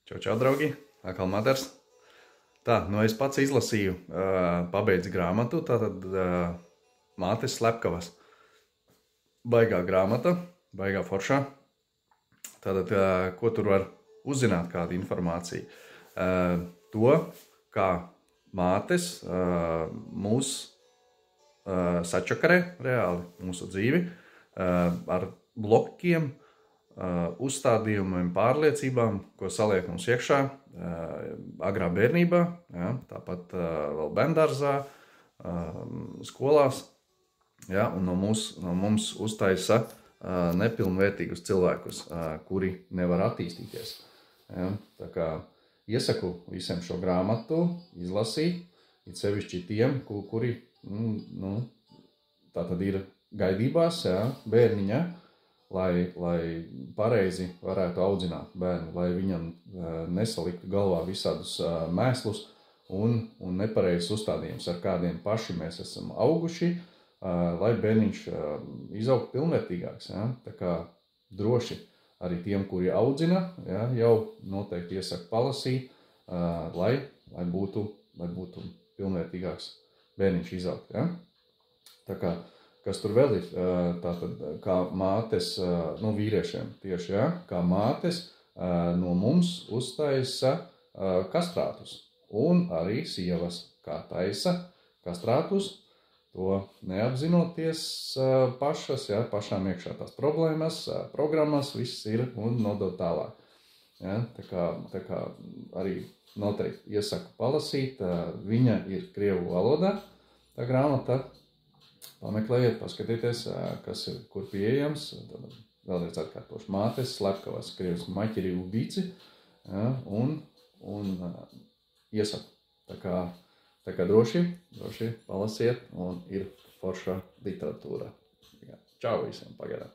Čau, draugi! Atkal Maters. Tā, es pats izlasīju, pabeidzu grāmatu, tātad Mātes Slepkavas. Baigā grāmata, baigā foršā. Tātad, ko tur var uzzināt, kāda informācija? To, kā mātes mūs sačakarē reāli mūsu dzīvi ar blokiem, uzstādījumiem, pārliecībām, ko saliek mums iekšā agrā bērnībā, ja, tāpat vēl bērndārzā, skolās, ja, un no mums uztaisa nepilnvērtīgus cilvēkus, kuri nevar attīstīties. Ja. Tā kā iesaku visiem šo grāmatu izlasīt, it sevišķi tiem, kuri tā tad ir gaidībās, ja, bērniņa, lai pareizi varētu audzināt bērnu, lai viņam nesaliktu galvā visādus mēslus un nepareizus uzstādījumus, ar kādiem paši mēs esam auguši, lai bērniņš izaugtu pilnvērtīgāks. Ja? Tā kā droši arī tiem, kuri audzina, ja, jau noteikti iesaku palasīt, lai būtu pilnvērtīgāks bērniņš izaugt. Ja? Tā kā kas tur vēl ir, tātad, kā mātes, vīriešiem tieši, ja, kā mātes no mums uztaisa kastrātus. Un arī sievas, kā taisa kastrātus, to neapzinoties pašas, ja, pašām iekšā tās problēmas, programmas, viss ir un nodot tālāk. Ja, tā kā arī noteikti iesaku palasīt, viņa ir krievu valodā, tā grāmata. Pameklējiet, paskatieties, kas ir, kur pieejams. Tad vēlreiz atkārtošu Mātes Slepkavas, krieviski Maķeri Ubici, ja, un iesaku. Tā kā droši palasiet, un ir forša literatūra. Čau visiem pagaidām!